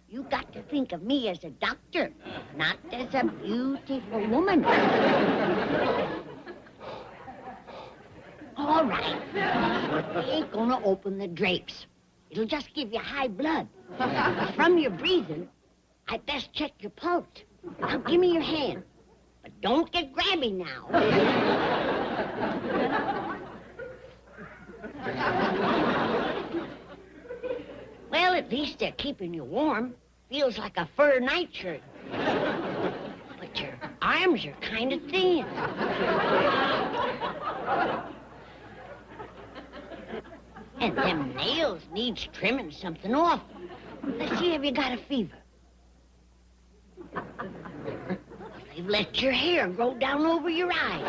You've got to think of me as a doctor, not as a beautiful woman. All right. We ain't gonna open the drapes. It'll just give you high blood. From your breathing, I best check your pulse. Now, give me your hand. But don't get grabby now. Well, at least they're keeping you warm. Feels like a fur nightshirt. But your arms are kind of thin. And them nails needs trimming something off. Let's see if you got a fever. They've let your hair grow down over your eyes.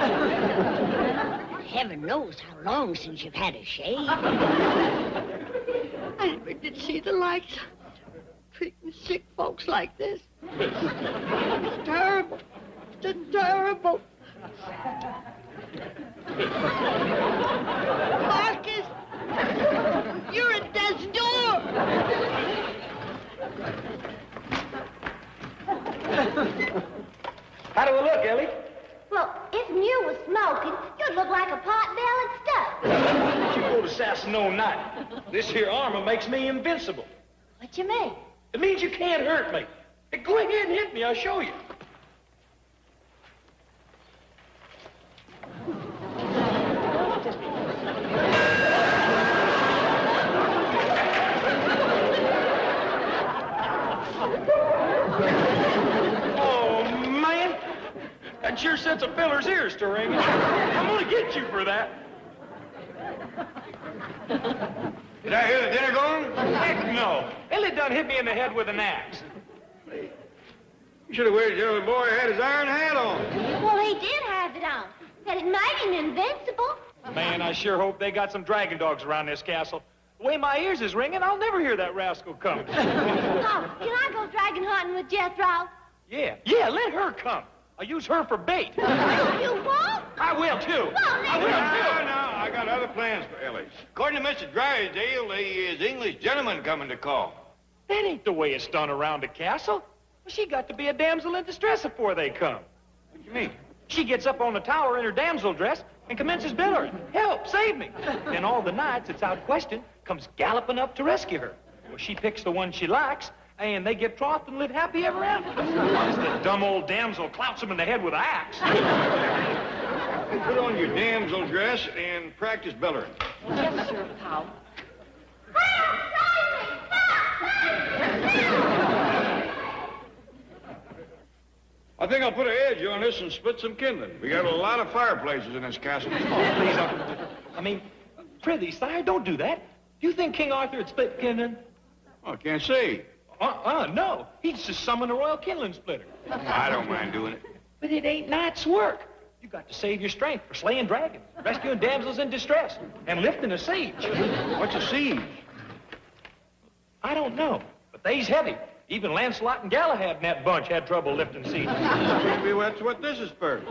Heaven knows how long since you've had a shave. I never did see the likes. Treating sick folks like this. It's terrible. It's terrible. Marcus, you're at death's door. How do we look, Ellie? Well, if you was smoking, you'd look like a pot-bellied stuff. You go to assassin all night. This here armor makes me invincible. What you mean? It means you can't hurt me. Hey, go ahead and hit me, I'll show you. Oh, man. That sure sets a feller's ears to ringing. I'm gonna get you for that. Did I hear the dinner going? Heck no. Ellie done hit me in the head with an axe. You should have waited till the boy had his iron hat on. Well, he did have it on. Said it made him invincible. Man, I sure hope they got some dragon dogs around this castle. The way my ears is ringing, I'll never hear that rascal coming. Oh, can I go dragon hunting with Jethro? Yeah, let her come. I'll use her for bait. You won't? I will, too. I will, too. No, I got other plans for Ellie. According to Mr. Drysdale, there is English gentlemen coming to call. That ain't the way it's done around the castle. Well, she got to be a damsel in distress before they come. What do you mean? She gets up on the tower in her damsel dress and commences bellowing, "Help, save me." Then all the knights, it's out question, comes galloping up to rescue her. Well, she picks the one she likes, and they get trothed and live happy ever after. As the dumb old damsel clouts him in the head with an axe. Put on your damsel dress and practice bellowing. Yes, sir, Paul. think I'll put an edge on this and split some kindling. We got a lot of fireplaces in this castle. Oh, please, I mean, prithee, sire, don't do that. Do you think King Arthur had split kindling? Oh, I can't say. No. He'd just summon a royal kindling splitter. I don't mind doing it. But it ain't knight's work. You got to save your strength for slaying dragons, rescuing damsels in distress, and lifting a siege. What's a siege? I don't know, but they's heavy. Even Lancelot and Galahad in that bunch had trouble lifting sieges. Maybe that's what this is for.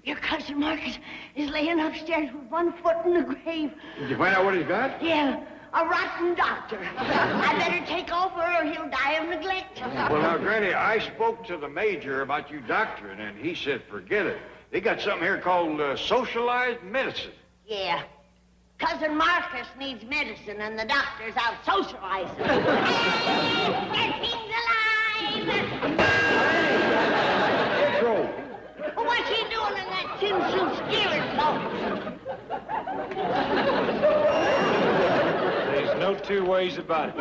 Your cousin Marcus is laying upstairs with one foot in the grave. Did you find out what he's got? Yeah, a rotten doctor. I better take over or he'll die of neglect. Well, now, Granny, I spoke to the major about you doctoring, and he said forget it. They got something here called socialized medicine. Yeah. Cousin Marcus needs medicine, and the doctor's out socializing. Hey, he's alive! Pietro! Well, what's he doing in that tin suit steering boat? There's no two ways about it.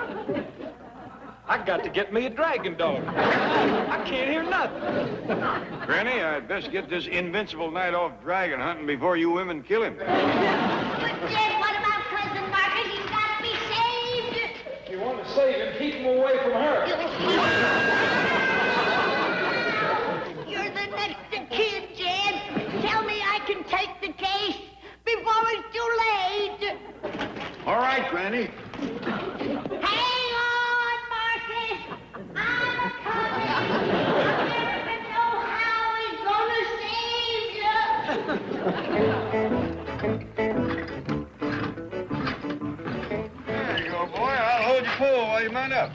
I got to get me a dragon dog. I can't hear nothing. Granny, I'd best get this invincible knight off dragon hunting before you women kill him. But Dad, what about cousin Marcus? He's got to be saved. If you want to save him, keep him away from her. You're the next kid, Jed. Tell me I can take the case before it's too late. All right, Granny. Hang on, Marcus. I'm coming. I never know how he's going to save you. There you go, boy. I'll hold your pull while you mount up.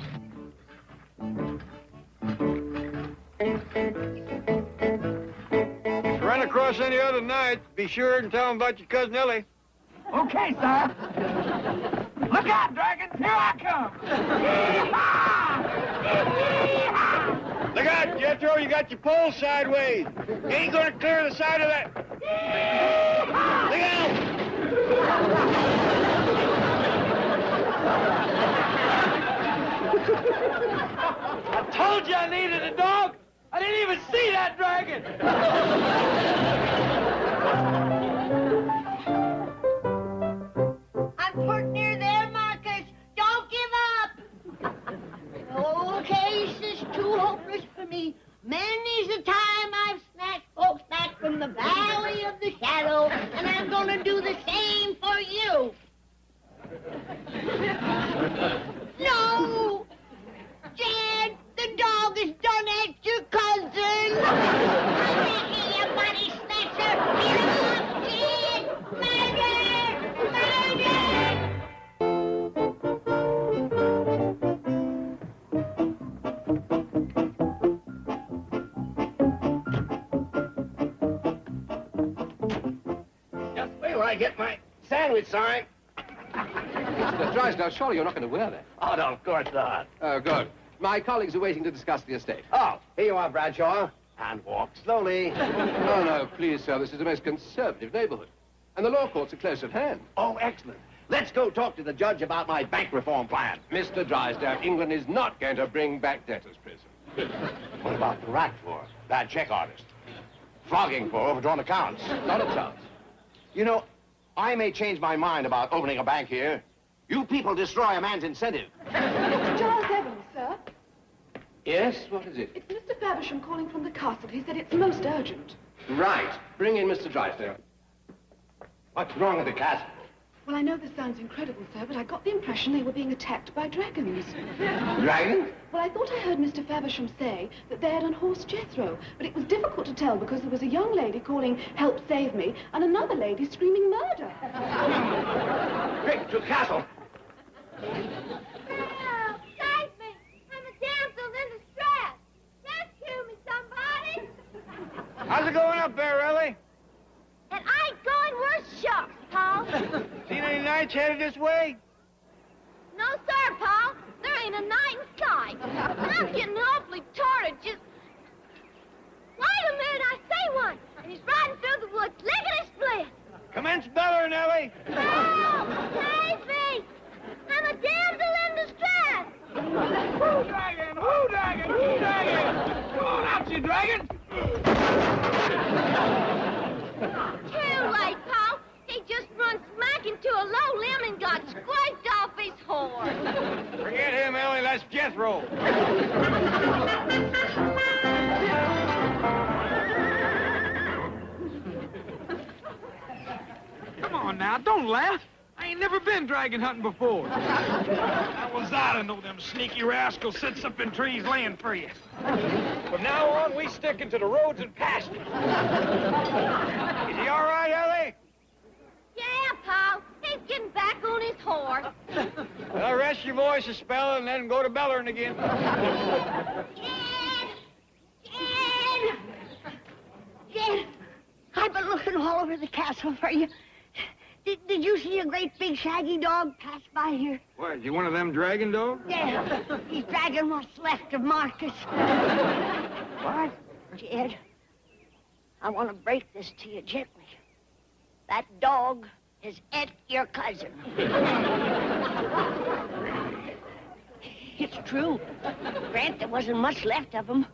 If you run across any other knights, be sure and tell them about your cousin Ellie. Okay, sir. Look out, dragons. Here I come. Yee-haw! Look out, Jethro. You got your pole sideways. You ain't going to clear the side of that. Look out! I told you I needed a dog. I didn't even see that dragon. I'm put near there, Marcus. Don't give up. No case is too hopeless for me. Many's the time I've snatched folks back from the valley of the shadow, and I'm going to do the same for you. No! Jed, the dog is done at your cousin. I'm making you buddy snatcher. Get him off, Jed! Murder! Murder! Just wait till I get my sandwich sign. Mr. Drysdale, surely you're not going to wear that. Oh, no, of course not. Oh, good. My colleagues are waiting to discuss the estate. Oh, here you are, Bradshaw. And walk slowly. Oh, no, please, sir. This is the most conservative neighborhood. And the law courts are close at hand. Oh, excellent. Let's go talk to the judge about my bank reform plan. Mr. Drysdale, England is not going to bring back debtors' prison. What about the rat for? Bad check artist. Flogging for overdrawn accounts. Not a chance. You know, I may change my mind about opening a bank here. You people destroy a man's incentive. Charles Evans, sir. Yes, what is it? It's Mr. Faversham calling from the castle. He said it's most urgent. Right. Bring in Mr. Drysdale. What's wrong with the castle? Well, I know this sounds incredible, sir, but I got the impression they were being attacked by dragons. Dragons? Well, I thought I heard Mr. Faversham say that they had unhorsed Jethro, but it was difficult to tell because there was a young lady calling, "Help, save me," and another lady screaming murder. Quick, to the castle. Help! Save me! I'm a damsel in distress! Rescue me, somebody! How's it going up there, Ellie? And I ain't going worse shucks, Paul. Seen any knights headed this way? No, sir, Paul. There ain't a night in sight. And I'm getting awfully tired just... Wait a minute, I see one. And he's riding through the woods, lickety-split. Commence bellowing, Ellie. Help! Save me! I'm a damsel in distress! Who dragon? Who dragon? Who dragon? dragon! Too late, Paul. He just run smack into a low limb and got scraped off his horse. Forget him, Ellie. That's Jethro. Come on now, don't laugh. I ain't never been dragon hunting before. How was I to know them sneaky rascals sits up in trees laying for you? From now on, we sticking to the roads and pastures. Is he all right, Ellie? Yeah, Paul. He's getting back on his horse. Well, rest your voice a spell and then go to bellering again. Jed, I've been looking all over the castle for you. Did you see a great big shaggy dog pass by here? What, is he one of them dragon dogs? Yeah, he's dragging what's left of Marcus. What? Jed, I want to break this to you gently. That dog has ate your cousin. It's true. Grant, there wasn't much left of him,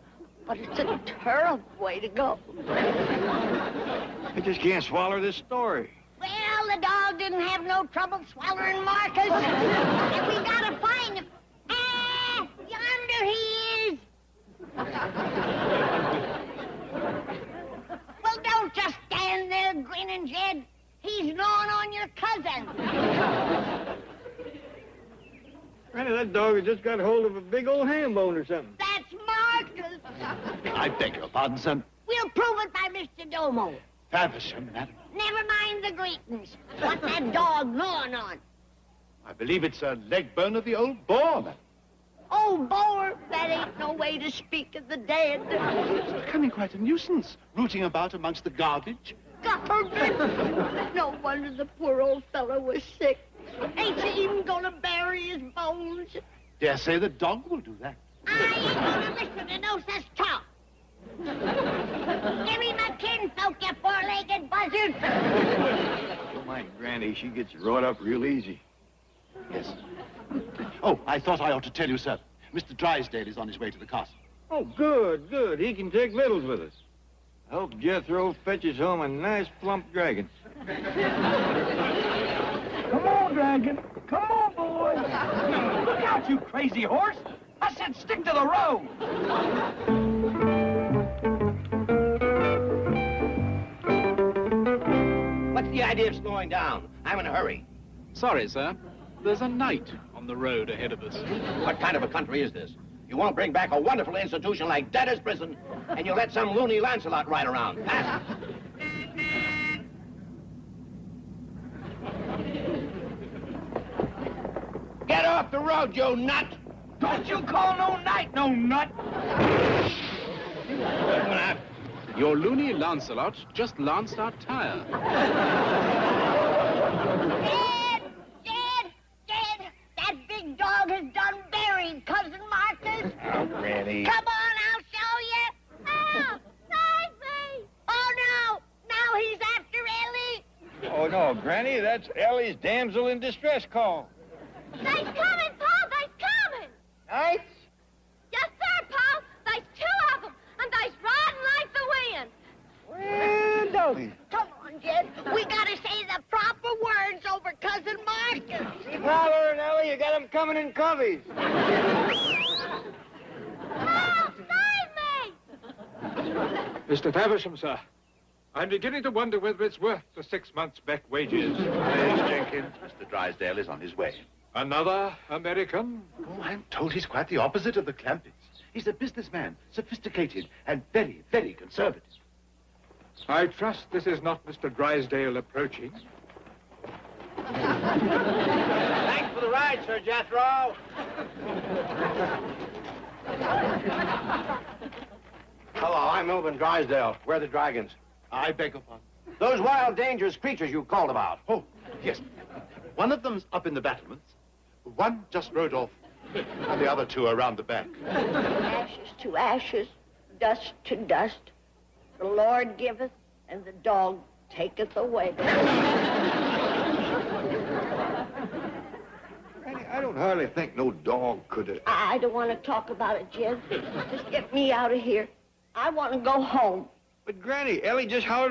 but it's a terrible way to go. I just can't swallow this story. Well, the dog didn't have no trouble swallowing Marcus. And we gotta find him. Ah, yonder he is. Well, don't just stand there grinning, Jed. He's gnawing on your cousin. Granny, that dog has just got hold of a big old ham bone or something. That's Marcus. I beg your pardon, sir. We'll prove it by Mr. Domo. Faversham, madam. Never mind the greetings. What's that dog gnawing on? I believe it's a leg bone of the old boar, madam. Oh, boar, that ain't no way to speak of the dead. It's becoming quite a nuisance, rooting about amongst the garbage. Garbage! No wonder the poor old fellow was sick. Ain't you even gonna bury his bones? Dare say the dog will do that. I ain't gonna listen to no such talk. Give me my kinfolk, you four-legged buzzard. Don't mind Granny, she gets wrought up real easy. Yes. Oh, I thought I ought to tell you, sir. Mr. Drysdale is on his way to the castle. Oh, good, good. He can take victuals with us. I hope Jethro fetches home a nice plump dragon. Come on, dragon. Come on, boy. Look out, you crazy horse. I said stick to the road. What's the idea of slowing down? I'm in a hurry. Sorry, sir. There's a knight on the road ahead of us. What kind of a country is this? You won't bring back a wonderful institution like debtor's prison, and you let some loony Lancelot ride around. Pass. Get off the road, you nut! Don't you call no knight no nut. Your loony Lancelot just lanced our tire. Jed, that big dog has done buried Cousin Marcus. Oh, Granny. Come on, I'll show you. Oh, save me. Oh, no. Now he's after Ellie. Oh, no, Granny, that's Ellie's damsel in distress call. They's coming, Paul. They's coming. Knights? Yes, sir, Paul. There's two of them, and they's riding like the wind. Well, doggy. Come on, Jed. We gotta say the proper words over Cousin Marcus. Keep hollering, Ellie. You got them coming in coveys. Paul, save me! Mr. Faversham, sir. I'm beginning to wonder whether it's worth the 6 months' back wages. Yes, Jenkins. Mr. Drysdale is on his way. Another American? Oh, I'm told he's quite the opposite of the Clampetts. He's a businessman, sophisticated, and very, very conservative. I trust this is not Mr. Drysdale approaching. Thanks for the ride, Sir Jethro. Hello, I'm Melvin Drysdale. Where are the dragons? I beg your pardon. Those wild, dangerous creatures you called about. Oh, yes. One of them's up in the battlements. One just rode off. And the other two are round the back. Ashes to ashes, dust to dust. The Lord giveth, and the dog taketh away. Granny, I don't hardly think no dog could have... I don't want to talk about it, Jed. Just get me out of here. I want to go home. But, Granny, Ellie just hollered